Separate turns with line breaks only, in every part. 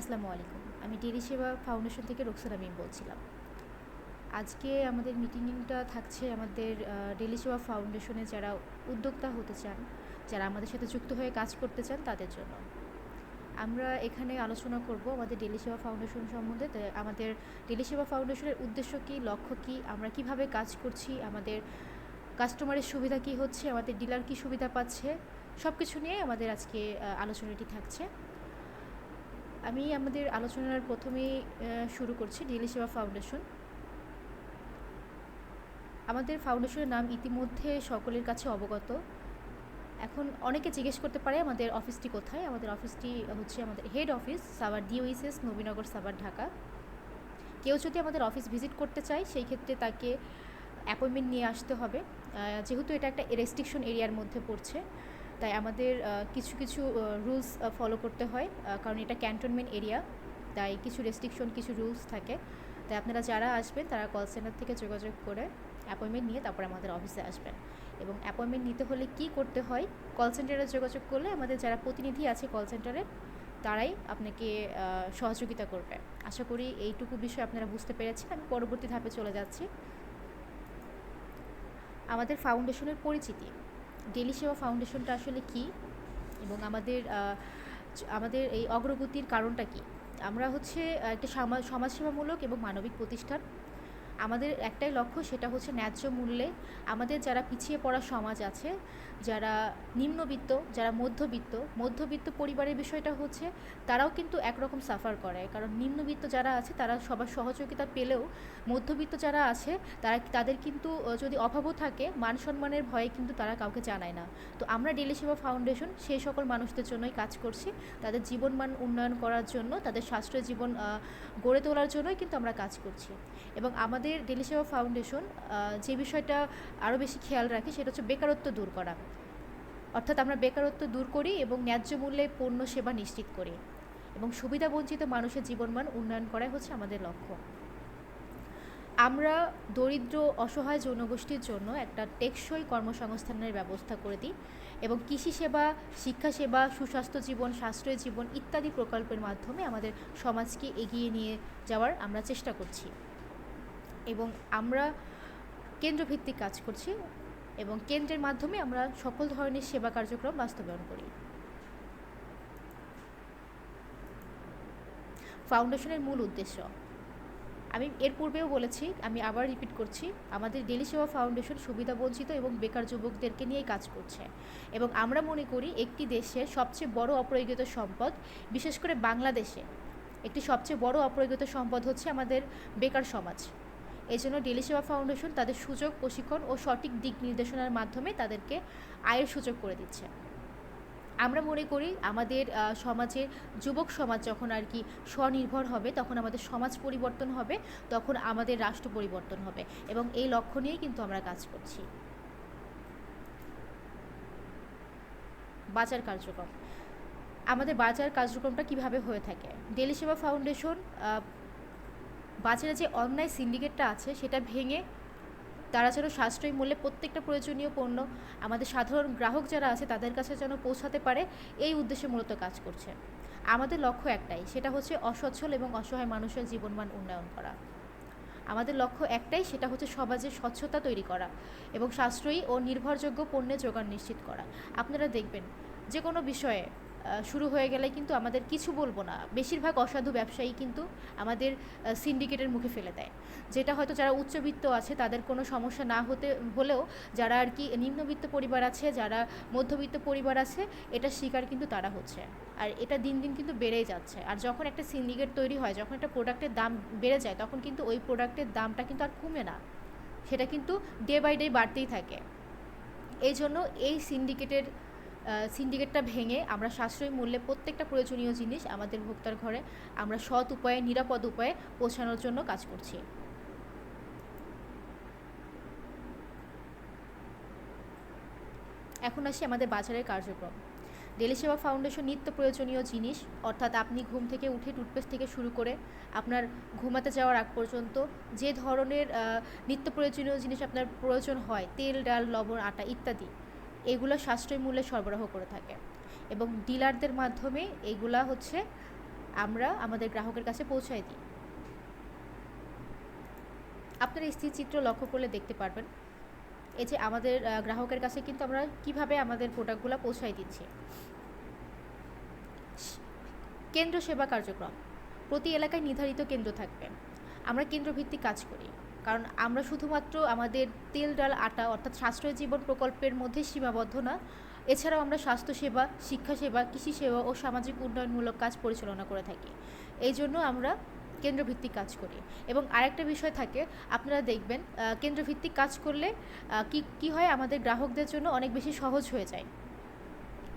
আসসালামু আলাইকুম। আমি ডেইলি সেবা ফাউন্ডেশন থেকে রোকসানা মিম বলছিলাম। আজকে আমাদের মিটিংটা থাকছে আমাদের ডেইলি সেবা ফাউন্ডেশনে যারা উদ্যোক্তা হতে চান, যারা আমাদের সাথে যুক্ত হয়ে কাজ করতে চান তাদের জন্য। আমরা এখানে আলোচনা করব আমাদের ডেইলি সেবা ফাউন্ডেশন সম্বন্ধে। আমাদের ডেইলি সেবা ফাউন্ডেশনের উদ্দেশ্য কী, লক্ষ্য কী, আমরা কিভাবে কাজ করছি, আমাদের কাস্টমারের সুবিধা কী হচ্ছে, আমাদের ডিলার কী সুবিধা পাচ্ছে, সব কিছু নিয়ে আমাদের আজকে আলোচনাটি থাকছে। আমি আমাদের আলোচনার প্রথমেই শুরু করছি ডেইলি সেবা ফাউন্ডেশন। আমাদের ফাউন্ডেশনের নাম ইতিমধ্যে সকলের কাছে অবগত। এখন অনেকে জিজ্ঞেস করতে পারে আমাদের অফিসটি কোথায়। আমাদের অফিসটি হচ্ছে আমাদের head office Savar DOSS Nabinagar Savar Dhaka. কেউ যদি আমাদের অফিস ভিজিট করতে চায় সেই ক্ষেত্রে তাকে অ্যাপয়েন্টমেন্ট নিয়ে আসতে হবে, যেহেতু এটা একটা রেস্ট্রিকশন এরিয়ার মধ্যে পড়ছে। তাই আমাদের কিছু কিছু রুলস ফলো করতে হয়, কারণ এটা ক্যান্টনমেন্ট এরিয়া, তাই কিছু রেস্ট্রিকশন, কিছু রুলস থাকে। তাই আপনারা যারা আসবেন তারা কল সেন্টার থেকে যোগাযোগ করে অ্যাপয়েন্টমেন্ট নিয়ে তারপরে আমাদের অফিসে আসবেন। এবং অ্যাপয়েন্টমেন্ট নিতে হলে কি করতে হয়, কল সেন্টারে যোগাযোগ করলে আমাদের যারা প্রতিনিধি আছে কল সেন্টারে তারাই আপনাকে সহযোগিতা করবে। আশা করি এইটুকু বিষয় আপনারা বুঝতে পেরেছেন। আমি পরবর্তী ধাপে চলে যাচ্ছি। আমাদের ফাউন্ডেশনের পরিচিতি, ডেইলি সেবা ফাউন্ডেশনটা আসলে কী এবং আমাদের এই অগ্রগতির কারণটা কী। আমরা হচ্ছে একটা সমাজসেবামূলক এবং মানবিক প্রতিষ্ঠান। আমাদের একটাই লক্ষ্য, সেটা হচ্ছে ন্যায্য মূল্যে আমাদের যারা পিছিয়ে পড়া সমাজ আছে, যারা নিম্নবিত্ত, যারা মধ্যবিত্ত পরিবারের বিষয়টা হচ্ছে তারাও কিন্তু একরকম সাফার করে, কারণ নিম্নবিত্ত যারা আছে তারা সবার সহযোগিতা পেলেও মধ্যবিত্ত যারা আছে তাদের কিন্তু যদি অভাবও থাকে মান সম্মানের ভয়ে কিন্তু তারা কাউকে জানায় না। তো আমরা ডেইলি সেবা ফাউন্ডেশন সেই সকল মানুষদের জন্যই কাজ করছি, তাদের জীবনমান উন্নয়ন করার জন্য, তাদের সাশ্রয় জীবন গড়ে তোলার জন্যই কিন্তু আমরা কাজ করছি। এবং আমাদের ডেইলি সেবা ফাউন্ডেশন যে বিষয়টা আরও বেশি খেয়াল রাখে সেটা হচ্ছে বেকারত্ব দূর করা। অর্থাৎ আমরা বেকারত্ব দূর করি এবং ন্যায্য মূল্যে পণ্য সেবা নিশ্চিত করি এবং সুবিধাবঞ্চিত মানুষের জীবনমান উন্নয়ন করাই হচ্ছে আমাদের লক্ষ্য। আমরা দরিদ্র অসহায় জনগোষ্ঠীর জন্য একটা টেকসই কর্মসংস্থানের ব্যবস্থা করে দিই এবং কৃষি সেবা, শিক্ষা সেবা, সুস্বাস্থ্য জীবন, সাশ্রয়ী জীবন ইত্যাদি প্রকল্পের মাধ্যমে আমাদের সমাজকে এগিয়ে নিয়ে যাওয়ার আমরা চেষ্টা করছি। এবং আমরা কেন্দ্রভিত্তিক কাজ করছি এবং কেন্দ্রের মাধ্যমে আমরা সকল ধরনের সেবা কার্যক্রম বাস্তবায়ন করি। ফাউন্ডেশনের মূল উদ্দেশ্য আমি এর পূর্বেও বলেছি, আমি আবার রিপিট করছি, আমাদের ডেইলি সেবা ফাউন্ডেশন সুবিধাবঞ্চিত এবং বেকার যুবকদেরকে নিয়েই কাজ করছে। এবং আমরা মনে করি একটি দেশের সবচেয়ে বড় অপ্রয়োগিত সম্পদ, বিশেষ করে বাংলাদেশে একটি সবচেয়ে বড় অপ্রয়োগিত সম্পদ হচ্ছে আমাদের বেকার সমাজ। এই জন্য ডেইলি সেবা ফাউন্ডেশন তাদের সুযোগ, প্রশিক্ষণ ও সঠিক দিক নির্দেশনার মাধ্যমে তাদেরকে আয়ের সুযোগ করে দিচ্ছে। আমরা মনে করি আমাদের সমাজের যুবক সমাজ যখন আর কি স্বনির্ভর হবে, তখন আমাদের সমাজ পরিবর্তন হবে, তখন আমাদের রাষ্ট্র পরিবর্তন হবে এবং এই লক্ষ্য নিয়েই কিন্তু আমরা কাজ করছি। বাজার কার্যক্রম, আমাদের বাজার কার্যক্রমটা কিভাবে হয়ে থাকে। ডেইলি সেবা ফাউন্ডেশন বাজারে যে অন্যায় সিন্ডিকেটটা আছে সেটা ভেঙে তারা যেন সাশ্রয়ী মূল্যে প্রত্যেকটা প্রয়োজনীয় পণ্য আমাদের সাধারণ গ্রাহক যারা আছে তাদের কাছে যেন পৌঁছাতে পারে, এই উদ্দেশ্যে মূলত কাজ করছে। আমাদের লক্ষ্য একটাই, সেটা হচ্ছে অসচ্ছল এবং অসহায় মানুষের জীবনমান উন্নয়ন করা। আমাদের লক্ষ্য একটাই, সেটা হচ্ছে সমাজে স্বচ্ছতা তৈরি করা এবং সাশ্রয়ী ও নির্ভরযোগ্য পণ্যের যোগান নিশ্চিত করা। আপনারা দেখবেন যে কোনো বিষয়ে শুরু হয়ে গেলে কিন্তু আমাদের কিছু বলবো না, বেশিরভাগ অসাধু ব্যবসায়ী কিন্তু আমাদের সিন্ডিকেটের মুখে ফেলে দেয়, যেটা হয়তো যারা উচ্চবিত্ত আছে তাদের কোনো সমস্যা না হলেও যারা আর কি নিম্নবিত্ত পরিবার আছে, যারা মধ্যবিত্ত পরিবার আছে, এটা শিকার কিন্তু তারা হচ্ছে। আর এটা দিন দিন কিন্তু বেড়েই যাচ্ছে। আর যখন একটা সিন্ডিকেট তৈরি হয়, যখন একটা প্রোডাক্টের দাম বেড়ে যায়, তখন কিন্তু ওই প্রোডাক্টের দামটা কিন্তু আর কমে না, সেটা কিন্তু ডে বাই ডে বাড়তেই থাকে। এই জন্য এই সিন্ডিকেটটা ভেঙে আমরা সাশ্রয়ী মূল্যে প্রত্যেকটা প্রয়োজনীয় জিনিস আমাদের ভোক্তার ঘরে আমরা সৎ উপায়ে, নিরাপদ উপায়ে পৌঁছানোর জন্য কাজ করছি। এখন আসি আমাদের বাজারের কার্যক্রম। ডেইলি সেবা ফাউন্ডেশন নিত্য প্রয়োজনীয় জিনিস, অর্থাৎ আপনি ঘুম থেকে উঠে টুথপেস্ট থেকে শুরু করে আপনার ঘুমাতে যাওয়ার আগ পর্যন্ত যে ধরনের নিত্য প্রয়োজনীয় জিনিস আপনার প্রয়োজন হয়, তেল, ডাল, লবণ, আটা ইত্যাদি, এগুলো সাশ্রয়ী মূল্যে সরবরাহ করে থাকে এবং ডিলারদের মাধ্যমে এগুলা হচ্ছে আমরা আমাদের গ্রাহকের কাছে পৌঁছায় দিই। আপনারা এই স্থিরচিত্র লক্ষ্য করলে দেখতে পারবেন এই যে আমাদের গ্রাহকের কাছে কিন্তু আমরা কিভাবে আমাদের প্রোডাক্টগুলো পৌঁছায় দিচ্ছি। কেন্দ্র সেবা কার্যক্রম, প্রতি এলাকায় নির্ধারিত কেন্দ্র থাকবে। আমরা কেন্দ্রভিত্তিক কাজ করি, কারণ আমরা শুধুমাত্র আমাদের তেল ডাল আটা অর্থাৎ সাশ্রয় জীবন প্রকল্পের মধ্যে সীমাবদ্ধ না। এছাড়াও আমরা স্বাস্থ্যসেবা, শিক্ষাসেবা, কৃষি সেবা ও সামাজিক উন্নয়নমূলক কাজ পরিচালনা করে থাকি। এই জন্য আমরা কেন্দ্রভিত্তিক কাজ করি। এবং আরেকটা বিষয় থাকে, আপনারা দেখবেন কেন্দ্রভিত্তিক কাজ করলে কি হয়, আমাদের গ্রাহকদের জন্য অনেক বেশি সহজ হয়ে যায়।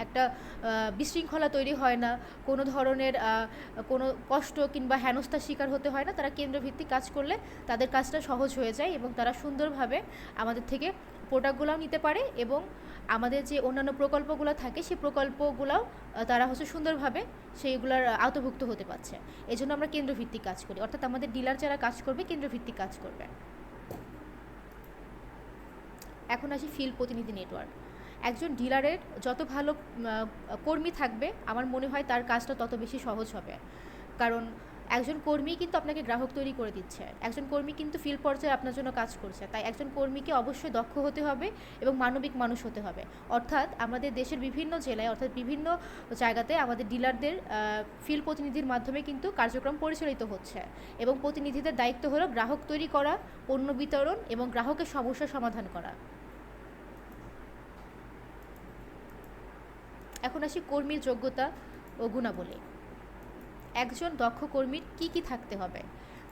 একটা বিশৃঙ্খলা তৈরি হয় না, কোনো ধরনের কোনো কষ্ট কিংবা হেনস্থার শিকার হতে হয় না। তারা কেন্দ্রভিত্তিক কাজ করলে তাদের কাজটা সহজ হয়ে যায় এবং তারা সুন্দরভাবে আমাদের থেকে প্রোডাক্টগুলোও নিতে পারে এবং আমাদের যে অন্যান্য প্রকল্পগুলো থাকে সেই প্রকল্পগুলোও তারা হচ্ছে সুন্দরভাবে সেইগুলোর আওতাভুক্ত হতে পারছে। এই জন্য আমরা কেন্দ্রভিত্তিক কাজ করি, অর্থাৎ আমাদের ডিলার যারা কাজ করবে কেন্দ্রভিত্তিক কাজ করবে। এখন আসি ফিল্ড প্রতিনিধি নেটওয়ার্ক। একজন ডিলারের যত ভালো কর্মী থাকবে আমার মনে হয় তার কাজটা তত বেশি সহজ হবে। কারণ একজন কর্মী কিন্তু আপনাকে গ্রাহক তৈরি করে দিচ্ছে, একজন কর্মী কিন্তু ফিল্ড পর্যায়ে আপনার জন্য কাজ করছে। তাই একজন কর্মীকে অবশ্যই দক্ষ হতে হবে এবং মানবিক মানুষ হতে হবে। অর্থাৎ আমাদের দেশের বিভিন্ন জেলায় অর্থাৎ বিভিন্ন জায়গাতে আমাদের ডিলারদের ফিল্ড প্রতিনিধির মাধ্যমে কিন্তু কার্যক্রম পরিচালিত হচ্ছে এবং প্রতিনিধিদের দায়িত্ব হলো গ্রাহক তৈরি করা, পণ্য বিতরণ এবং গ্রাহকের সমস্যার সমাধান করা। এখন আসি কর্মীর যোগ্যতা ও গুণাবলী। একজন দক্ষ কর্মীর কি থাকতে হবে?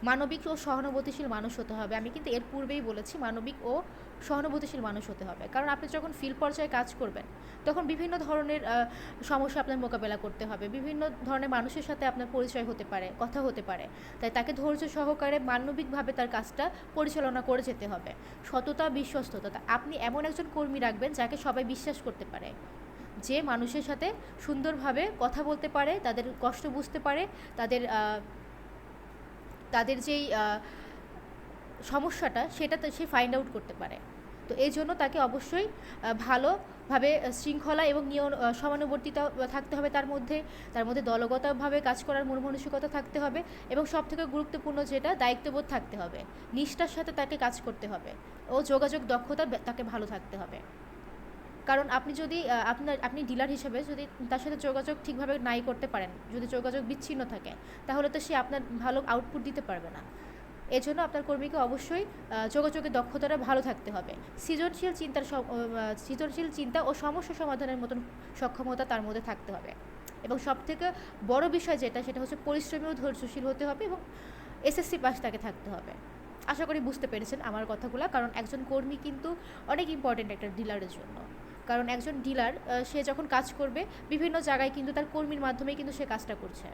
মানবিক ও সহানুভূতিশীল মানুষ হতে হবে। আমি কিন্তু এর পূর্বেই বলেছি মানবিক ও সহানুভূতিশীল মানুষ হতে হবে। কারণ আপনি যখন ফিল্ড পর্যায়ে কাজ করবেন তখন বিভিন্ন ধরনের সমস্যা আপনার মোকাবেলা করতে হবে, বিভিন্ন ধরনের মানুষের সাথে আপনার পরিচয় হতে পারে, কথা হতে পারে। তাই তাকে ধৈর্য সহকারে মানবিকভাবে তার কাজটা পরিচালনা করে যেতে হবে। সততা, বিশ্বস্ততা, আপনি এমন একজন কর্মী রাখবেন যাকে সবাই বিশ্বাস করতে পারে, যে মানুষের সাথে সুন্দরভাবে কথা বলতে পারে, তাদের কষ্ট বুঝতে পারে, তাদের তাদের যেই সমস্যাটা সেটাতে সে ফাইন্ড আউট করতে পারে। তো এই জন্য তাকে অবশ্যই ভালোভাবে শৃঙ্খলা এবং সমানুবর্তিতা থাকতে হবে, তার মধ্যে দলগতভাবে কাজ করার মন মানসিকতা থাকতে হবে এবং সবথেকে গুরুত্বপূর্ণ যেটা, দায়িত্ববোধ থাকতে হবে। নিষ্ঠার সাথে তাকে কাজ করতে হবে ও যোগাযোগ দক্ষতা তাকে ভালো থাকতে হবে। কারণ আপনি যদি আপনি ডিলার হিসেবে যদি তার সাথে যোগাযোগ ঠিকভাবে নাই করতে পারেন, যদি যোগাযোগ বিচ্ছিন্ন থাকে, তাহলে তো সে আপনার ভালো আউটপুট দিতে পারবে না। এজন্য আপনার কর্মীকে অবশ্যই যোগাযোগের দক্ষতাটা ভালো থাকতে হবে। সৃজনশীল চিন্তা ও সমস্যা সমাধানের মতন সক্ষমতা তার মধ্যে থাকতে হবে। এবং সবথেকে বড় বিষয় সেটা হচ্ছে পরিশ্রমী ও ধৈর্যশীল হতে হবে এবং এসএসসি পাস তাকে থাকতে হবে। আশা করি বুঝতে পেরেছেন আমার কথাগুলো। কারণ একজন কর্মী কিন্তু অনেক ইম্পর্টেন্ট একটা ডিলারের জন্য। কারণ একজন ডিলার সে যখন কাজ করবে বিভিন্ন জায়গায় কিন্তু তার কর্মীর মাধ্যমেই কিন্তু সে কাজটা করছে।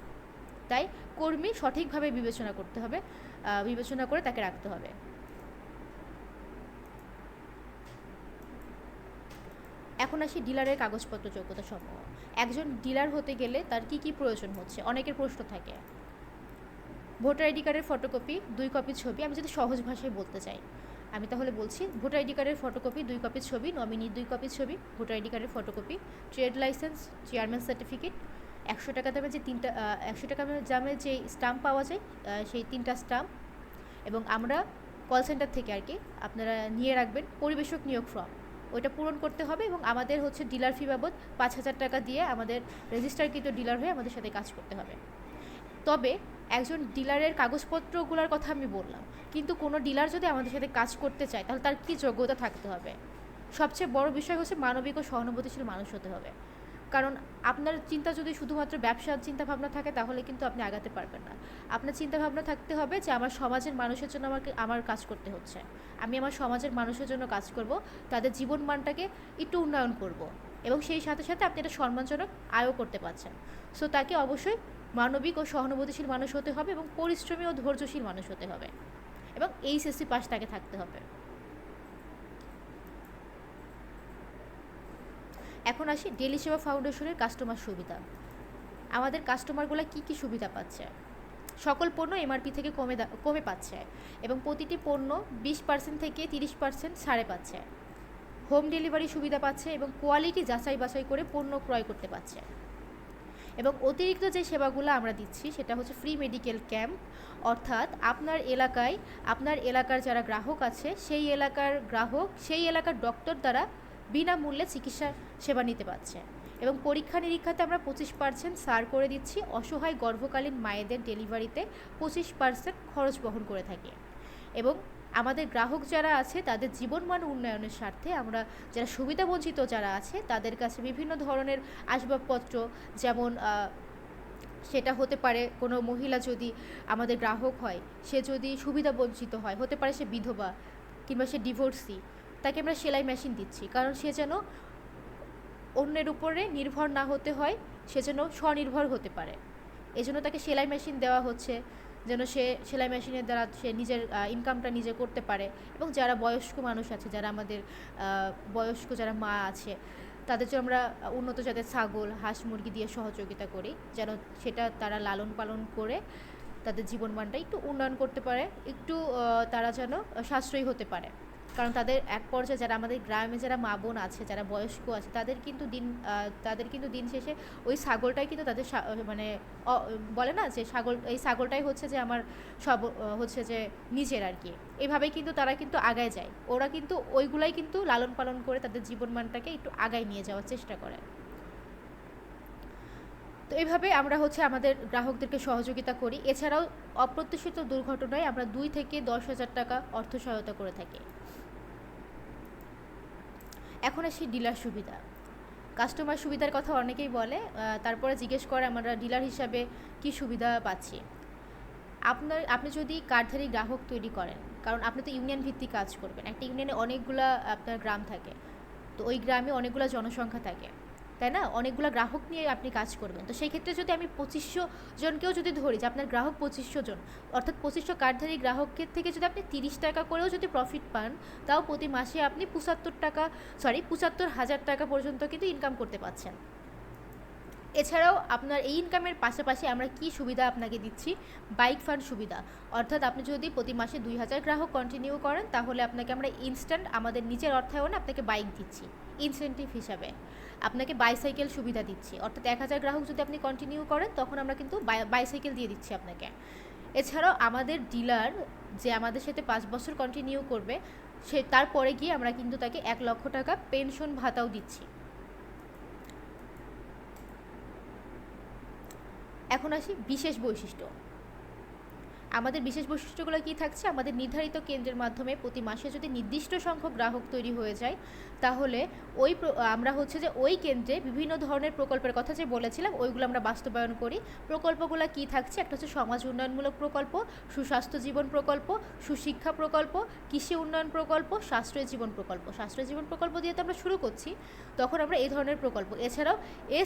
তাই কর্মী সঠিকভাবে বিবেচনা করতে হবে, বিবেচনা করে তাকে রাখতে হবে। এখন আসি ডিলারের কাগজপত্র যোগ্যতা সমূহ। একজন ডিলার হতে গেলে তার কি প্রয়োজন হচ্ছে, অনেকের প্রশ্ন থাকে। ভোটার আইডি কার্ডের ফটোকপি 2 কপি ছবি, আমি যদি সহজ ভাষায় বলতে চাই আমি তাহলে বলছি, ভোটার আইডি কার্ডের ফটোকপি 2 কপি ছবি, নমিনির 2 কপি ছবি, ভোটার আইডি কার্ডের photocopy, trade licence, chairman certificate, 100 টাকা দামে যে 100 টাকা দামে যে স্টাম্প পাওয়া যায় সেই 3টা স্টাম্প। এবং আমরা কল সেন্টার থেকে আর কি আপনারা নিয়ে রাখবেন পরিবেশক নিয়োগ ফর্ম, ওইটা পূরণ করতে হবে এবং আমাদের হচ্ছে ডিলার ফি বাবদ 5,000 টাকা দিয়ে আমাদের রেজিস্টারকৃত ডিলার হয়ে আমাদের সাথে কাজ করতে হবে। তবে একজন ডিলারের কাগজপত্রগুলোর কথা আমি বললাম, কিন্তু কোনো ডিলার যদি আমাদের সাথে কাজ করতে চায় তাহলে তার কী যোগ্যতা থাকতে হবে? সবচেয়ে বড় বিষয় হচ্ছে মানবিক ও সহানুভূতিশীল মানুষ হতে হবে। কারণ আপনার চিন্তা যদি শুধুমাত্র ব্যবসার চিন্তাভাবনা থাকে তাহলে কিন্তু আপনি আগাতে পারবেন না। আপনার চিন্তাভাবনা থাকতে হবে যে আমার সমাজের মানুষের জন্য আমার কাজ করতে হচ্ছে, আমি আমার সমাজের মানুষের জন্য কাজ করব, তাদের জীবন মানটাকে একটু উন্নয়ন করব এবং সেই সাথে সাথে আপনি একটা সম্মানজনক আয়ও করতে পারছেন। সো তাকে অবশ্যই মানবিক ও সহানুভূতিশীল মানুষ হতে হবে এবং পরিশ্রমী ও ধৈর্যশীল মানুষ হতে হবে এবং এইচএসসি পাস তাকে থাকতে হবে। এখন আসি ডেলি সেবা ফাউন্ডেশনের কাস্টমার সুবিধা। আমাদের কাস্টমারগুলো কি সুবিধা পাচ্ছে? সকল পণ্য এমআরপি থেকে কমে পাচ্ছে এবং প্রতিটি পণ্য 20% থেকে 30% ছাড়ে পাচ্ছে। হোম ডেলিভারি সুবিধা পাচ্ছে এবং কোয়ালিটি যাচাই বাছাই করে পণ্য ক্রয় করতে পারছে। এবং অতিরিক্ত যে সেবাগুলো আমরা দিচ্ছি সেটা হচ্ছে ফ্রি মেডিকেল ক্যাম্প, অর্থাৎ আপনার এলাকার যারা গ্রাহক আছে সেই এলাকার ডক্টর দ্বারা বিনামূল্যে চিকিৎসা সেবা নিতে পারছে। এবং পরীক্ষা নিরীক্ষাতে আমরা 25% ছাড় করে দিচ্ছি, অসহায় গর্ভকালীন মায়েদের ডেলিভারিতে 25% খরচ বহন করে থাকি। এবং আমাদের গ্রাহক যারা আছে তাদের জীবনমান উন্নয়নের স্বার্থে আমরা যারা সুবিধাবঞ্চিত যারা আছে তাদের কাছে বিভিন্ন ধরনের আসবাবপত্র, যেমন সেটা হতে পারে কোনো মহিলা যদি আমাদের গ্রাহক হয়, সে যদি সুবিধাবঞ্চিত হয়, হতে পারে সে বিধবা কিংবা সে ডিভোর্সি, তাকে আমরা সেলাই মেশিন দিচ্ছি, কারণ সে যেন অন্যের উপরে নির্ভর না হতে হয়, সে যেন স্বনির্ভর হতে পারে। এজন্য তাকে সেলাই মেশিন দেওয়া হচ্ছে, যেন সে সেলাই মেশিনের দ্বারা সে নিজের ইনকামটা নিজে করতে পারে। এবং যারা বয়স্ক মানুষ আছে, যারা আমাদের বয়স্ক যারা মা আছে, তাদের জন্য আমরা উন্নত জাতের ছাগল, হাঁস, মুরগি দিয়ে সহযোগিতা করি, যেন সেটা তারা লালন পালন করে তাদের জীবনমানটা একটু উন্নয়ন করতে পারে, একটু তারা যেন সাশ্রয়ী হতে পারে। কারণ তাদের এক পর্যায়ে যারা আমাদের গ্রামে যারা মা বোন আছে, যারা বয়স্ক আছে, তাদের কিন্তু দিন শেষে ওই ছাগলটাই কিন্তু তাদের মানে বলে না যে এই ছাগলটাই হচ্ছে যে আমার সব হচ্ছে যে নিজের আর কি। এভাবেই কিন্তু তারা কিন্তু আগায় যায়, ওরা কিন্তু ওইগুলাই কিন্তু লালন পালন করে তাদের জীবনমানটাকে একটু আগায় নিয়ে যাওয়ার চেষ্টা করে। তো এইভাবে আমরা হচ্ছে আমাদের গ্রাহকদেরকে সহযোগিতা করি। এছাড়াও অপ্রত্যাশিত দুর্ঘটনায় আমরা 2 থেকে 10,000 টাকা অর্থ সহায়তা করে থাকি। এখন আসি ডিলার সুবিধা। কাস্টমার সুবিধার কথা অনেকেই বলে, তারপরে জিজ্ঞেস করে আমরা ডিলার হিসাবে কি সুবিধা পাচ্ছি। আপনি যদি কার্ডধারী গ্রাহক তৈরি করেন, কারণ আপনি তো ইউনিয়ন ভিত্তিক কাজ করবেন, একটা ইউনিয়নে অনেকগুলা আপনার গ্রাম থাকে, তো ওই গ্রামে অনেকগুলো জনসংখ্যা থাকে, তাই না? অনেকগুলো গ্রাহক নিয়ে আপনি কাজ করবেন। তো সেই ক্ষেত্রে যদি আমি 2500 জনকেও যদি ধরি যে আপনার গ্রাহক 2500 জন, অর্থাৎ 2500 কার্ডধারী গ্রাহকের থেকে যদি আপনি 30 টাকা করেও যদি প্রফিট পান, তাও প্রতি মাসে আপনি 75,000 টাকা পর্যন্ত কিন্তু ইনকাম করতে পারছেন। এছাড়াও আপনার এই ইনকামের পাশাপাশি আমরা কি সুবিধা আপনাকে দিচ্ছি? বাইক ফান্ড সুবিধা, অর্থাৎ আপনি যদি প্রতি মাসে 2000 গ্রাহক কন্টিনিউ করেন, তাহলে আপনাকে আমরা ইনস্ট্যান্ট আমাদের নিজের অর্থায়নে আপনাকে বাইক দিচ্ছি ইনসেন্টিভ হিসাবে। আপনাকে বাইসাইকেল সুবিধা দিচ্ছি, অর্থাৎ 1000 গ্রাহক যদি আপনি কন্টিনিউ করেন, তখন আমরা কিন্তু বাইসাইকেল দিয়ে দিচ্ছি আপনাকে। এছাড়াও আমাদের ডিলার যে আমাদের সাথে 5 বছর কন্টিনিউ করবে, সে তারপরে গিয়ে আমরা কিন্তু তাকে 1 লক্ষ টাকা পেনশন ভাতাও দিচ্ছি। এখন আসি বিশেষ বৈশিষ্ট্য। আমাদের বিশেষ বৈশিষ্ট্যগুলো কী থাকছে? আমাদের নির্ধারিত কেন্দ্রের মাধ্যমে প্রতি মাসে যদি নির্দিষ্ট সংখ্যক গ্রাহক তৈরি হয়ে যায়, তাহলে আমরা হচ্ছে যে ওই কেন্দ্রে বিভিন্ন ধরনের প্রকল্পের কথা যে বলেছিলাম, ওইগুলো আমরা বাস্তবায়ন করি। প্রকল্পগুলো কী থাকছে? একটা হচ্ছে সমাজ উন্নয়নমূলক প্রকল্প, সুস্বাস্থ্য জীবন প্রকল্প, সুশিক্ষা প্রকল্প, কৃষি উন্নয়ন প্রকল্প, সাশ্রয়ী জীবন প্রকল্প। সাশ্রয়ী জীবন প্রকল্প দিয়ে তো আমরা শুরু করছি, তখন আমরা এই ধরনের প্রকল্প। এছাড়াও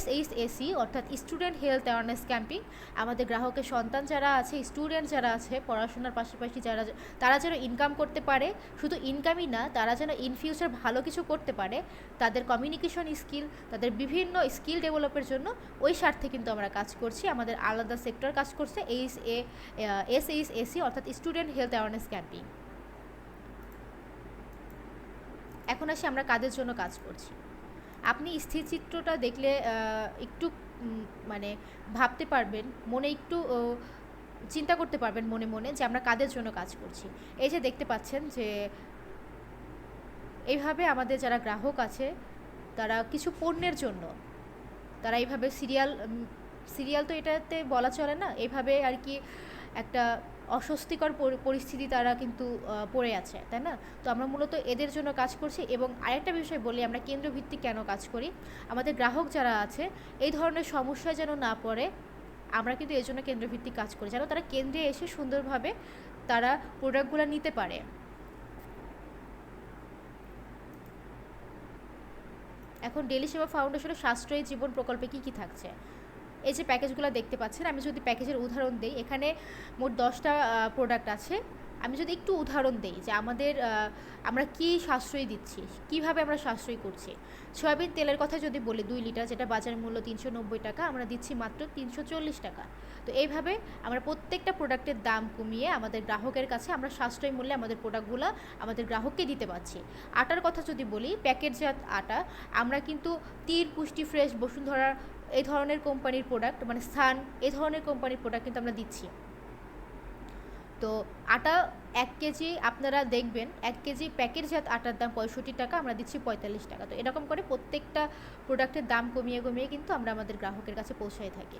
SHSE অর্থাৎ স্টুডেন্ট হেলথ অ্যাওয়ারনেস ক্যাম্পিং, আমাদের গ্রাহকের সন্তান যারা আছে, স্টুডেন্ট যারা আছে, পড়াশোনার পাশাপাশি তারা যেন ইনকাম করতে পারে, শুধু ইনকামই না, তারা যেন ইন ফিউচার ভালো কিছু করতে পারে, তাদের কমিউনিকেশন স্কিল, তাদের বিভিন্ন স্কিল ডেভেলপের জন্য ওই স্বার্থে কিন্তু আমরা কাজ করছি। আমাদের আলাদা সেক্টর কাজ করছে SHSE অর্থাৎ স্টুডেন্ট হেলথ অ্যাওয়ারনেস ক্যাম্পিং। এখন আসি আমরা কাদের জন্য কাজ করছি। আপনি স্থির চিত্রটা দেখলে একটু মানে ভাবতে পারবেন, মনে একটু চিন্তা করতে পারবেন মনে মনে যে আমরা কাদের জন্য কাজ করছি। এই যে দেখতে পাচ্ছেন যে এইভাবে আমাদের যারা গ্রাহক আছে, তারা কিছু পণ্যের জন্য তারা এইভাবে সিরিয়াল তো এটাতে বলা চলে না, এইভাবে আর কি একটা অস্বস্তিকর পরিস্থিতি তারা কিন্তু পড়ে আছে, তাই না? তো আমরা মূলত এদের জন্য কাজ করছি। এবং আরেকটা বিষয় বলি, আমরা কেন্দ্রভিত্তিক কেন কাজ করি, আমাদের গ্রাহক যারা আছে এই ধরনের সমস্যায় যেন না পড়ে, আমরা কিন্তু এই জন্য কেন্দ্রভিত্তিক কাজ করি, যেন তারা কেন্দ্রে এসে সুন্দরভাবে তারা প্রোডাক্টগুলো নিতে পারে। এখন ডেলি সেবা ফাউন্ডেশনের সাশ্রয়ী জীবন প্রকল্পে কী কী থাকছে? এই যে প্যাকেজগুলো দেখতে পাচ্ছেন, আমি যদি প্যাকেজের উদাহরণ দিই, এখানে মোট 10টা প্রোডাক্ট আছে। আমি যদি একটু উদাহরণ দিই যে আমরা কি সাশ্রয়ী দিচ্ছি, কিভাবে আমরা সাশ্রয়ী করছি। সয়াবিন তেলের কথা যদি বলি, 2 লিটার, যেটা বাজার মূল্য 390 টাকা, আমরা দিচ্ছি মাত্র 340 টাকা। তো এইভাবে আমরা প্রত্যেকটা প্রোডাক্টের দাম কমিয়ে আমাদের গ্রাহকের কাছে আমরা সাশ্রয়ী মূল্যে আমাদের প্রোডাক্টগুলো আমাদের গ্রাহককে দিতে পারছি। আটার কথা যদি বলি, প্যাকেটজাত আটা, আমরা কিন্তু তীর, পুষ্টি, ফ্রেশ, বসুন্ধরা এই ধরনের কোম্পানির প্রোডাক্ট, মানে স্থান, এই ধরনের কোম্পানির প্রোডাক্ট কিন্তু আমরা দিচ্ছি। তো আটা 1 কেজি আপনারা দেখবেন 1 কেজি প্যাকেটজাত আটার দাম 65 টাকা, আমরা দিচ্ছি 45 টাকা। তো এরকম করে প্রত্যেকটা প্রোডাক্টের দাম কমিয়ে কমিয়ে কিন্তু আমরা আমাদের গ্রাহকের কাছে পৌঁছায় থাকি।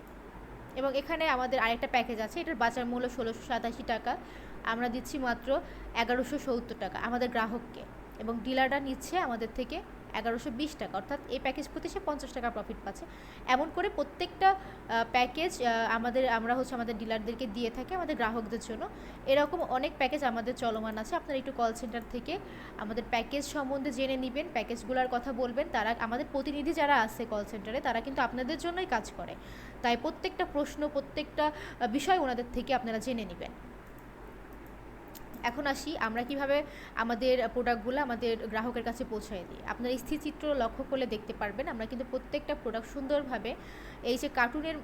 এবং এখানে আমাদের আরেকটা প্যাকেজ আছে, এটার বাজার মূল্য 1687 টাকা, আমরা দিচ্ছি মাত্র 1170 টাকা আমাদের গ্রাহককে, এবং ডিলাররা নিচ্ছে আমাদের থেকে 1120 টাকা, অর্থাৎ এই প্যাকেজ প্রতি সে 50 টাকা প্রফিট পাচ্ছে। এমন করে প্রত্যেকটা প্যাকেজ আমরা আমাদের ডিলারদেরকে দিয়ে থাকি আমাদের গ্রাহকদের জন্য। এরকম অনেক প্যাকেজ আমাদের চলমান আছে। আপনারা একটু কল সেন্টার থেকে আমাদের প্যাকেজ সম্বন্ধে জেনে নেবেন, প্যাকেজগুলোর কথা বলবেন। তারা আমাদের প্রতিনিধি যারা আছে কল সেন্টারে, তারা কিন্তু আপনাদের জন্যই কাজ করে। তাই প্রত্যেকটা প্রশ্ন, প্রত্যেকটা বিষয় ওনাদের থেকে আপনারা জেনে নেবেন। এখন আসি আমরা কিভাবে আমাদের প্রোডাক্টগুলো আমাদের গ্রাহকের কাছে পৌঁছায় দিই। আপনার স্থিরচিত্র লক্ষ্য করলে দেখতে পারবেন আমরা কিন্তু প্রত্যেকটা প্রোডাক্ট সুন্দরভাবে এই যে কার্টুনের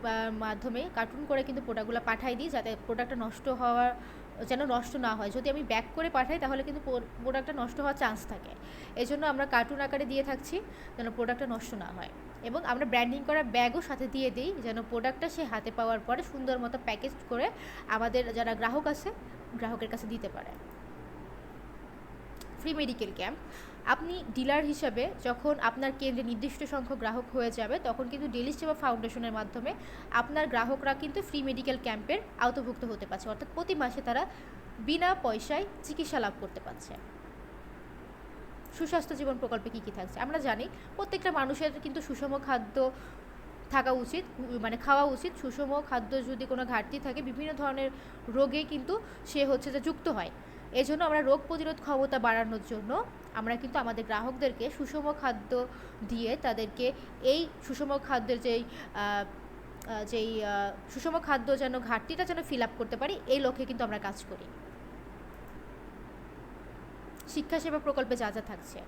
মাধ্যমে কার্টুন করে কিন্তু প্রোডাক্টগুলো পাঠাই দিই, যাতে প্রোডাক্টটা নষ্ট না হয়। যদি আমি ব্যাক করে পাঠাই তাহলে কিন্তু প্রোডাক্টটা নষ্ট হওয়ার চান্স থাকে। এই জন্য আমরা কার্টুন আকারে দিয়ে থাকছি যেন প্রোডাক্টটা নষ্ট না হয়। এবং আমরা ব্র্যান্ডিং করা ব্যাগও সাথে দিয়ে দিই, যেন প্রোডাক্টটা সে হাতে পাওয়ার পরে সুন্দর মতো প্যাকেজ করে আমাদের যারা গ্রাহক আছে গ্রাহকের কাছে দিতে পারে। ফ্রি মেডিকেল ক্যাম্প, আপনি ডিলার হিসাবে যখন আপনার কেন্দ্রে নির্দিষ্ট সংখ্যক গ্রাহক হয়ে যাবে, তখন কিন্তু ডেলি সেবা ফাউন্ডেশনের মাধ্যমে আপনার গ্রাহকরা কিন্তু ফ্রি মেডিকেল ক্যাম্পের আওতাভুক্ত হতে পারছে, অর্থাৎ প্রতি মাসে তারা বিনা পয়সায় চিকিৎসা লাভ করতে পারছে। সুস্বাস্থ্য জীবন প্রকল্পে কী কী থাকছে আমরা জানি। প্রত্যেকটা মানুষের কিন্তু সুষম খাদ্য থাকা উচিত, মানে খাওয়া উচিত। সুষম খাদ্য যদি কোনো ঘাটতি থাকে, বিভিন্ন ধরনের রোগে কিন্তু সে যে যুক্ত হয়। এজন্য আমরা রোগ প্রতিরোধ ক্ষমতা বাড়ানোর জন্য আমরা কিন্তু আমাদের গ্রাহকদেরকে সুষম খাদ্য দিয়ে তাদেরকে এই সুষম খাদ্যের যেই সুষম খাদ্য যেন ঘাটতিটা যেন ফিল আপ করতে পারি, এই লক্ষ্যে কিন্তু আমরা কাজ করি। শিক্ষা সেবা প্রকল্পে যা যা থাকছে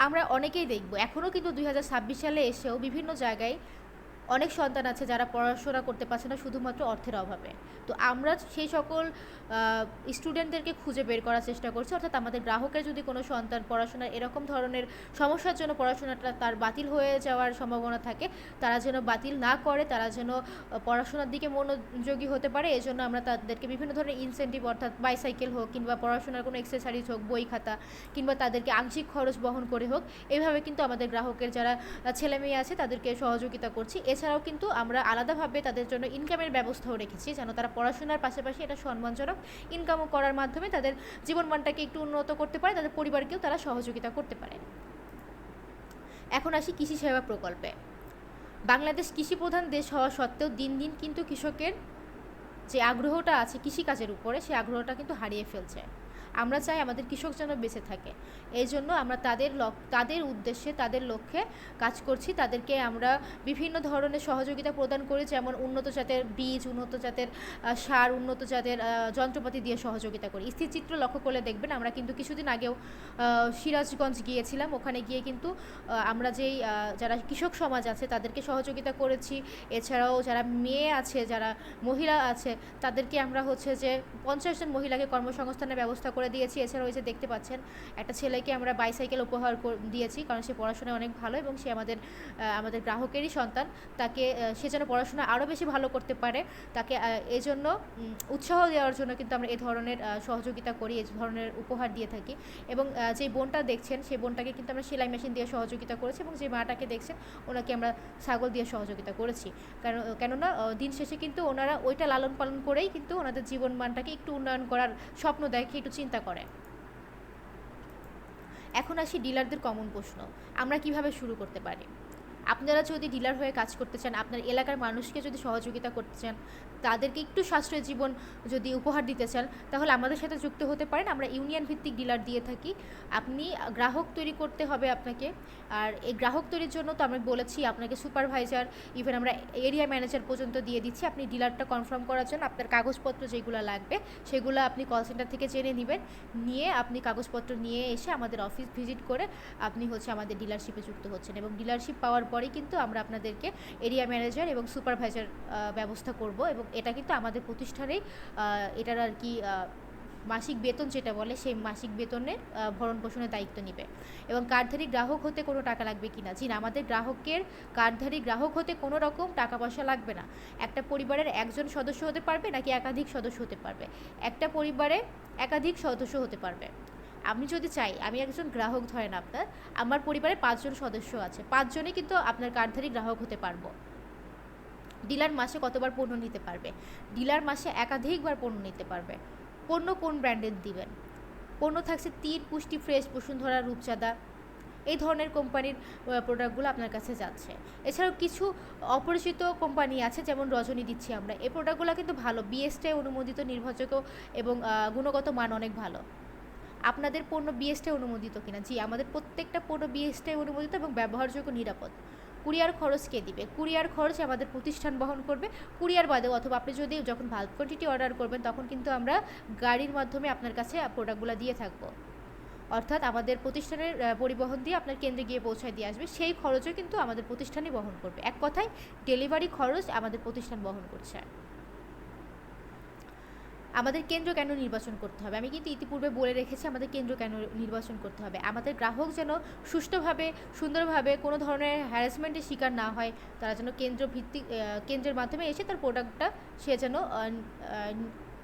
আমরা অনেকেই দেখব, এখনও কিন্তু 2026 সালে এসেও বিভিন্ন জায়গায় অনেক সন্তান আছে যারা পড়াশোনা করতে পারছে না শুধুমাত্র অর্থের অভাবে। তো আমরা সেই সকল স্টুডেন্টদেরকে খুঁজে বের করার চেষ্টা করছি, অর্থাৎ আমাদের গ্রাহকের যদি কোনো সন্তান পড়াশোনার এরকম ধরনের সমস্যার জন্য পড়াশোনাটা তার বাতিল হয়ে যাওয়ার সম্ভাবনা থাকে, তারা যেন বাতিল না করে, তারা যেন পড়াশোনার দিকে মনোযোগী হতে পারে। এজন্য আমরা তাদেরকে বিভিন্ন ধরনের ইনসেন্টিভ, অর্থাৎ বাইসাইকেল হোক কিংবা পড়াশোনার কোনো এক্সেসারিজ হোক, বই খাতা, কিংবা তাদেরকে আংশিক খরচ বহন করে হোক, এইভাবে কিন্তু আমাদের গ্রাহকের যারা ছেলে মেয়ে আছে তাদেরকে সহযোগিতা করছি। এছাড়াও কিন্তু আমরা আলাদাভাবে তাদের জন্য ইনকামের ব্যবস্থাও রেখেছি, যেন তারা পড়াশোনার পাশাপাশি এটা সম্মানজনক ইনকামও করার মাধ্যমে তাদের জীবনমানটাকে একটু উন্নত করতে পারে, তাদের পরিবারকেও তারা সহযোগিতা করতে পারে। এখন আসি কৃষি সেবা প্রকল্পে। বাংলাদেশ কৃষি প্রধান দেশ হওয়া সত্ত্বেও দিন দিন কিন্তু কৃষকের যে আগ্রহটা আছে কৃষিকাজের উপরে, সেই আগ্রহটা কিন্তু হারিয়ে ফেলছে। আমরা চাই আমাদের কৃষক যেন বেঁচে থাকে। এই জন্য আমরা তাদের উদ্দেশ্যে, তাদের লক্ষ্যে কাজ করছি। তাদেরকে আমরা বিভিন্ন ধরনের সহযোগিতা প্রদান করি, যেমন উন্নত জাতের বীজ, উন্নত জাতের সার, উন্নত জাতের যন্ত্রপাতি দিয়ে সহযোগিতা করি। স্থিরচিত্র লক্ষ্য করলে দেখবেন আমরা কিন্তু কিছুদিন আগেও সিরাজগঞ্জ গিয়েছিলাম। ওখানে গিয়ে কিন্তু আমরা যারা কৃষক সমাজ আছে তাদেরকে সহযোগিতা করেছি। এছাড়াও যারা মেয়ে আছে, যারা মহিলা আছে, তাদেরকে আমরা যে 50 জন মহিলাকে কর্মসংস্থানের ব্যবস্থা করে দিয়েছি। এছাড়াও দেখতে পাচ্ছেন একটা ছেলেকে আমরা বাইসাইকেল উপহার দিয়েছি, কারণ সে পড়াশোনায় অনেক ভালো এবং সে আমাদের গ্রাহকেরই সন্তান। সে যেন পড়াশোনা আরও বেশি ভালো করতে পারে, তাকে এই জন্য উৎসাহ দেওয়ার জন্য কিন্তু আমরা এই ধরনের সহযোগিতা করি, এই ধরনের উপহার দিয়ে থাকি। এবং যেই বোনটা দেখছেন সেই বোনটাকে কিন্তু আমরা সেলাই মেশিন দিয়ে সহযোগিতা করেছি, এবং যে মাটাকে দেখছেন ওনাকে আমরা ছাগল দিয়ে সহযোগিতা করেছি। কেননা দিন শেষে কিন্তু ওনারা ওইটা লালন পালন করেই কিন্তু ওনাদের জীবনমানটাকে একটু উন্নয়ন করার স্বপ্ন দেখে, একটু চিন্তা করে। এখন আসি ডিলারদের কমন প্রশ্ন, আমরা কিভাবে শুরু করতে পারি। আপনারা যদি ডিলার হয়ে কাজ করতে চান, আপনার এলাকার মানুষকে যদি সহযোগিতা করতে চান, তাদেরকে একটু সাশ্রয়ী জীবন যদি উপহার দিতে চান, তাহলে আমাদের সাথে যুক্ত হতে পারেন। আমরা ইউনিয়ন ভিত্তিক ডিলার দিয়ে থাকি। আপনি গ্রাহক তৈরি করতে হবে আপনাকে, আর এই গ্রাহক তৈরির জন্য তো আমি বলেছি আপনাকে সুপারভাইজার, ইভেন আমরা এরিয়া ম্যানেজার পর্যন্ত দিয়ে দিচ্ছি। আপনি ডিলারটা কনফার্ম করার জন্য আপনার কাগজপত্র যেগুলো লাগবে সেগুলো আপনি কল সেন্টার থেকে জেনে নেবেন, নিয়ে আপনি কাগজপত্র নিয়ে এসে আমাদের অফিস ভিজিট করে আপনি আমাদের ডিলারশিপে যুক্ত হচ্ছেন। এবং ডিলারশিপ পাওয়ার পরেই কিন্তু আমরা আপনাদেরকে এরিয়া ম্যানেজার এবং সুপারভাইজার ব্যবস্থা করব, এবং এটা কিন্তু আমাদের প্রতিষ্ঠানেই এটার মাসিক বেতন যেটা বলে সেই মাসিক বেতনের ভরণ পোষণের দায়িত্ব নেবে। এবং কার্ডধারী গ্রাহক হতে কোনো টাকা লাগবে কি না? জি না, আমাদের গ্রাহকের কার্ডধারী গ্রাহক হতে কোনো রকম টাকা পয়সা লাগবে না। একটা পরিবারের একজন সদস্য হতে পারবে নাকি একাধিক সদস্য হতে পারবে? একটা পরিবারে একাধিক সদস্য হতে পারবে। আমি যদি চাই, আমি একজন গ্রাহক ধরেন আপনার, আমার পরিবারে ৫ জন সদস্য আছে, ৫ জনই কিন্তু আপনার কার্ডধারী গ্রাহক হতে পারবো। ডিলার মাসে কতবার পণ্য নিতে পারবে? ডিলার মাসে একাধিকবার পণ্য নিতে পারবে। পণ্য কোন ব্র্যান্ডের দিবেন? পণ্য থাকছে তীর, পুষ্টি, ফ্রেশ, বসুন্ধরা, রূপচাঁদা, এই ধরনের কোম্পানির প্রোডাক্টগুলো আপনার কাছে যাচ্ছে। এছাড়াও কিছু অপরিচিত কোম্পানি আছে, যেমন রজনী দিচ্ছি আমরা। এই প্রোডাক্টগুলো কিন্তু ভালো, বিএসটিআই অনুমোদিত, নির্ভরযোগ্য এবং গুণগত মান অনেক ভালো। আপনাদের পণ্য বিএসটিআই অনুমোদিত কিনা? জি, আমাদের প্রত্যেকটা পণ্য বিএসটিআই অনুমোদিত এবং ব্যবহারযোগ্য, নিরাপদ। কুরিয়ার খরচ কে দিবে? কুরিয়ার খরচ আমাদের প্রতিষ্ঠান বহন করবে। কুরিয়ার বাদেও, অথবা আপনি যদি যখন বাল্ক কোয়ান্টিটি অর্ডার করবেন তখন কিন্তু আমরা গাড়ির মাধ্যমে আপনার কাছে প্রোডাক্টগুলো দিয়ে থাকবো। অর্থাৎ আমাদের প্রতিষ্ঠানের পরিবহন দিয়ে আপনার কেন্দ্রে গিয়ে পৌঁছায় দিয়ে আসবে, সেই খরচও কিন্তু আমাদের প্রতিষ্ঠানই বহন করবে। এক কথায় ডেলিভারি খরচ আমাদের প্রতিষ্ঠান বহন করছে। আমাদের কেন্দ্র কেন নির্বাচন করতে হবে? আমি কিন্তু ইতিপূর্বে বলে রেখেছি আমাদের কেন্দ্র কেন নির্বাচন করতে হবে। আমাদের গ্রাহক যেন সুষ্ঠুভাবে, সুন্দরভাবে, কোনো ধরনের হ্যারাসমেন্টের শিকার না হয়। তারা যেন কেন্দ্রের মাধ্যমে এসে তার প্রোডাক্টটা সে যেন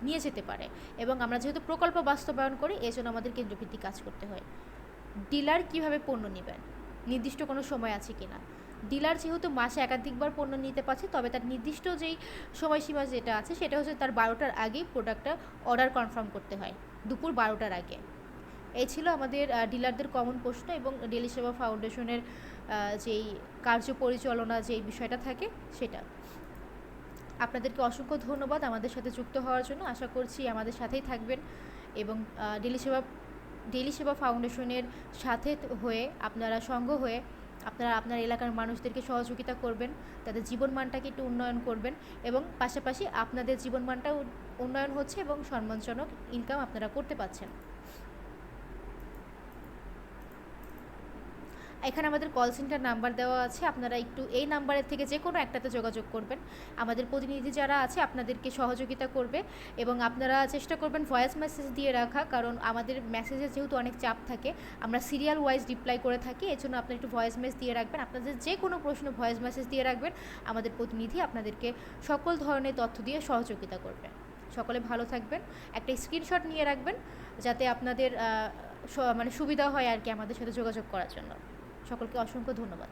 নিয়ে যেতে পারে। এবং আমরা যেহেতু প্রকল্প বাস্তবায়ন করি, এজন্য আমাদের কেন্দ্রভিত্তিক কাজ করতে হয়। ডিলার কিভাবে পণ্য নেবেন? নির্দিষ্ট কোনো সময় আছে কি না? ডিলার যেহেতু মাসে একাধিকবার পণ্য নিতে পারছে, তবে তার নির্দিষ্ট যেই সময়সীমা যেটা আছে সেটা হচ্ছে তার 12টার আগেই প্রোডাক্টটা অর্ডার কনফার্ম করতে হয়, দুপুর 12টার আগে। এই ছিল আমাদের ডিলারদের কমন প্রশ্ন এবং ডেলি সেবা ফাউন্ডেশনের যেই কার্য পরিচালনা যেই বিষয়টা থাকে সেটা। আপনাদেরকে অসংখ্য ধন্যবাদ আমাদের সাথে যুক্ত হওয়ার জন্য। আশা করছি আমাদের সাথেই থাকবেন এবং ডেলি সেবা ফাউন্ডেশনের সাথে হয়ে, আপনারা সঙ্গ হয়ে আপনারা আপনার এলাকার মানুষদেরকে সহযোগিতা করবেন, তাদের জীবনমানটাকে একটু উন্নয়ন করবেন এবং পাশাপাশি আপনাদের জীবনমানটাও উন্নয়ন হচ্ছে এবং সম্মানজনক ইনকাম আপনারা করতে পারছেন। এখানে আমাদের কল সেন্টার নাম্বার দেওয়া আছে, আপনারা একটু এই নাম্বারের থেকে যে কোনো একটাতে যোগাযোগ করবেন। আমাদের প্রতিনিধি যারা আছে আপনাদেরকে সহযোগিতা করবে এবং আপনারা চেষ্টা করবেন ভয়েস মেসেজ দিয়ে রাখা, কারণ আমাদের মেসেজে যেহেতু অনেক চাপ থাকে, আমরা সিরিয়াল ওয়াইজ রিপ্লাই করে থাকি। এর জন্য আপনারা একটু ভয়েস মেসেজ দিয়ে রাখবেন। আপনাদের যে কোনো প্রশ্ন ভয়েস মেসেজ দিয়ে রাখবেন, আমাদের প্রতিনিধি আপনাদেরকে সকল ধরনের তথ্য দিয়ে সহযোগিতা করবে। সকলে ভালো থাকবেন। একটা স্ক্রিনশট নিয়ে রাখবেন যাতে আপনাদের মানে সুবিধা হয় আর কি আমাদের সাথে যোগাযোগ করার জন্য। সকলকে অসংখ্য ধন্যবাদ।